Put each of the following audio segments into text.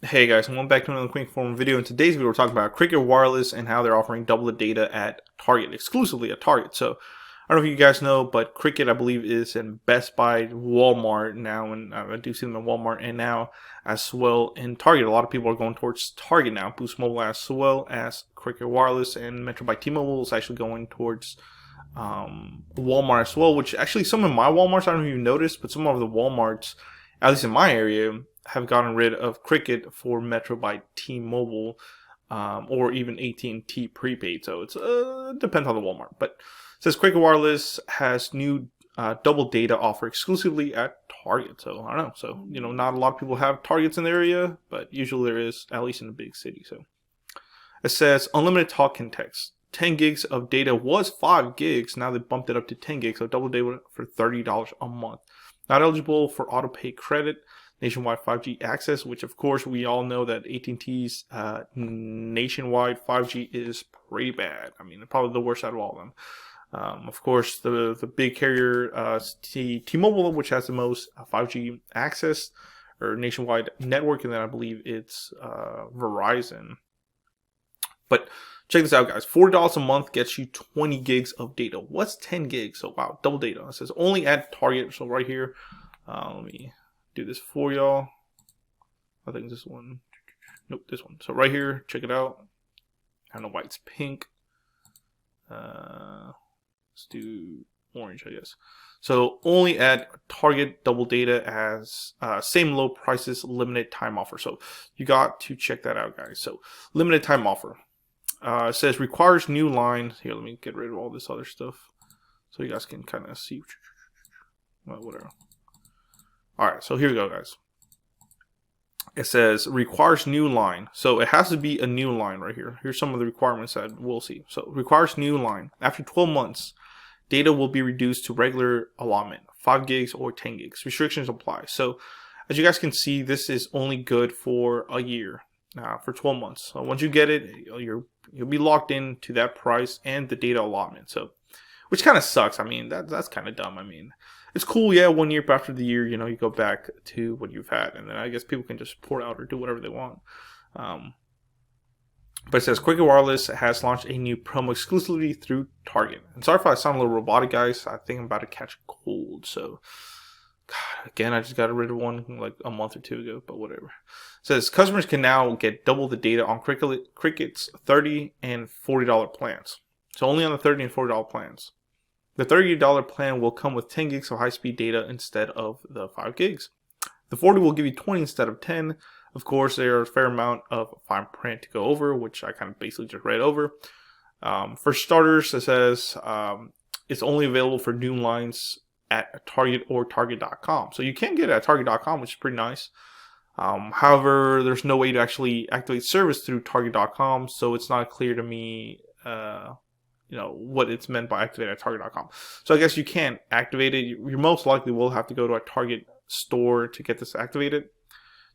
Hey guys, and welcome back to another quick form video. In today's video, we're talking about Cricket Wireless and how they're offering double the data at Target, exclusively at Target. So, I don't know if you guys know, but Cricket, I believe, is in Best Buy, Walmart now, and I do see them in Walmart, and now as well in Target. A lot of people are going towards Target now, Boost Mobile as well as Cricket Wireless, and Metro by T-Mobile is actually going towards Walmart as well, which actually some of my Walmarts, I don't know if you noticed, but some of the Walmarts, at least in my area, have gotten rid of Cricket for Metro by T-Mobile or even AT&T prepaid. So it's depends on the Walmart. But it says Cricket Wireless has new double data offer exclusively at Target. So I don't know. So not a lot of people have Targets in the area, but usually there is, at least in the big city. So it says unlimited talk and text. 10 gigs of data was 5 gigs. Now they bumped it up to 10 gigs. So double data for $30 a month. Not eligible for auto pay credit. Nationwide 5G access, which of course we all know that AT&T's nationwide 5G is pretty bad. I mean, probably the worst out of all of them. Of course, the big carrier T-Mobile, which has the most 5G access or nationwide network, and then I believe it's Verizon. But check this out, guys. $40 a month gets you 20 gigs of data. What's 10 gigs? So wow, double data. It says only at Target. So right here, let me do this for y'all. I think this one. Nope, this one. So right here, check it out. I don't know why it's pink. Let's do orange, I guess. So only at Target, double data as same low prices, limited time offer. So you got to check that out, guys. So limited time offer. It says requires new line. Here, let me get rid of all this other stuff so you guys can kind of see. Well, whatever. Alright, so here we go, guys. It says requires new line. So it has to be a new line right here. Here's some of the requirements that we'll see. So requires new line. After 12 months, data will be reduced to regular allotment, 5 gigs or 10 gigs. Restrictions apply. So as you guys can see, this is only good for a year, for 12 months. So once you get it, you'll be locked in to that price and the data allotment. So, which kind of sucks. I mean, that's kind of dumb. I mean, it's cool, yeah, 1 year, but after the year, you go back to what you've had, and then I guess people can just port out or do whatever they want. But it says Cricket Wireless has launched a new promo exclusively through Target. And sorry if I sound a little robotic, guys. I think I'm about to catch a cold, so God, again, I just got rid of one like a month or two ago, but whatever. It says customers can now get double the data on Cricket's $30 and $40 plans. So only on the $30 and $40 plans. The $30 plan will come with 10 gigs of high-speed data instead of the 5 gigs. The 40 will give you 20 instead of 10. Of course, there's a fair amount of fine print to go over, which I kind of basically just read over. For starters, it says it's only available for new lines at Target or Target.com. So you can get it at Target.com, which is pretty nice. However, there's no way to actually activate service through Target.com, so it's not clear to me what it's meant by activate at Target.com. So I guess you can't activate it. You most likely will have to go to a Target store to get this activated.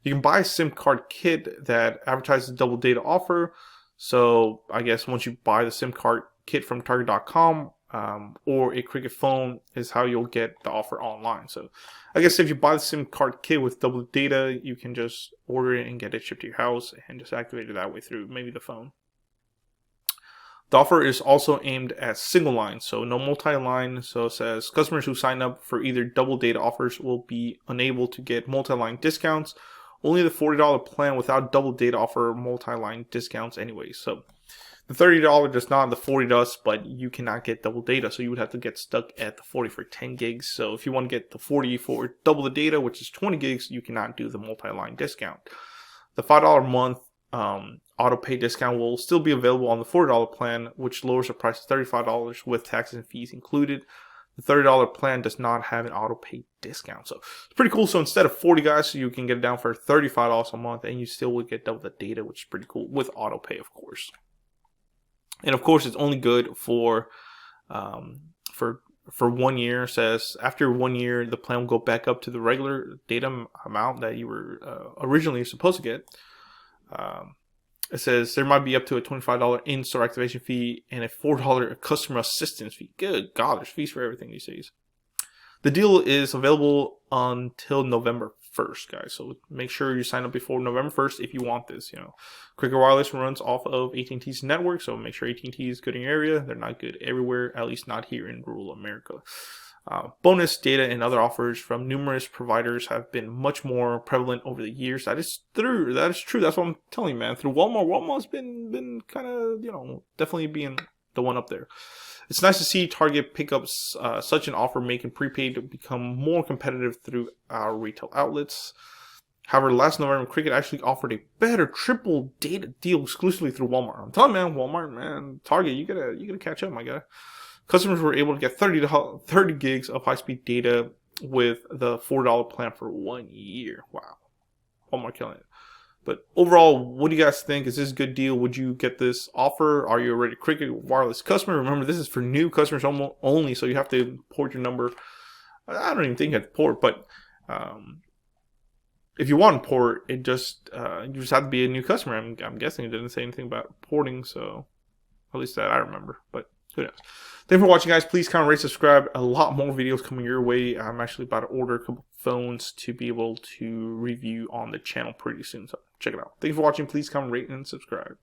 You can buy a SIM card kit that advertises double data offer. So I guess once you buy the SIM card kit from Target.com or a Cricket phone is how you'll get the offer online. So I guess if you buy the SIM card kit with double data, you can just order it and get it shipped to your house and just activate it that way through maybe the phone. The offer is also aimed at single line, so no multi-line. So it says customers who sign up for either double data offers will be unable to get multi-line discounts. Only the $40 plan without double data offer multi-line discounts anyway. So the $30 does not, the 40 does, but you cannot get double data. So you would have to get stuck at the 40 for 10 gigs. So if you want to get the 40 for double the data, which is 20 gigs, you cannot do the multi-line discount. The $5 a month auto pay discount will still be available on the $40 plan, which lowers the price to $35 with taxes and fees included. The $30 plan does not have an auto pay discount, so it's pretty cool. So instead of 40 guys, you can get it down for $35 a month, and you still would get double the data, which is pretty cool with auto pay, of course. And of course, it's only good for 1 year. It says after 1 year, the plan will go back up to the regular data amount that you were originally supposed to get. It says there might be up to a $25 in-store activation fee and a $4 customer assistance fee. Good God, there's fees for everything these days. The deal is available until November 1st, guys. So make sure you sign up before November 1st if you want this. Cricket Wireless runs off of AT&T's network, so make sure AT&T is good in your area. They're not good everywhere, at least not here in rural America. Bonus data and other offers from numerous providers have been much more prevalent over the years. That is true. That's what I'm telling you, man. Through Walmart's been kind of, definitely being the one up there. It's nice to see Target pick up such an offer, making prepaid become more competitive through our retail outlets. However, last November, Cricket actually offered a better triple data deal exclusively through Walmart. I'm telling you, man, Walmart, man, Target, you gotta catch up, my guy. Customers were able to get 30 gigs of high-speed data with the $4 plan for 1 year. Wow. Walmart killing it. But overall, what do you guys think? Is this a good deal? Would you get this offer? Are you already a Cricket Wireless customer? Remember, this is for new customers only, so you have to port your number. I don't even think you have to port, but if you want to port, you just have to be a new customer. I'm guessing it didn't say anything about porting, so at least that I remember, but who knows. Thanks for watching, guys. Please comment, rate, subscribe. A lot more videos coming your way. I'm actually about to order a couple phones to be able to review on the channel pretty soon, so check it out. Thanks for watching. Please comment, rate, and subscribe.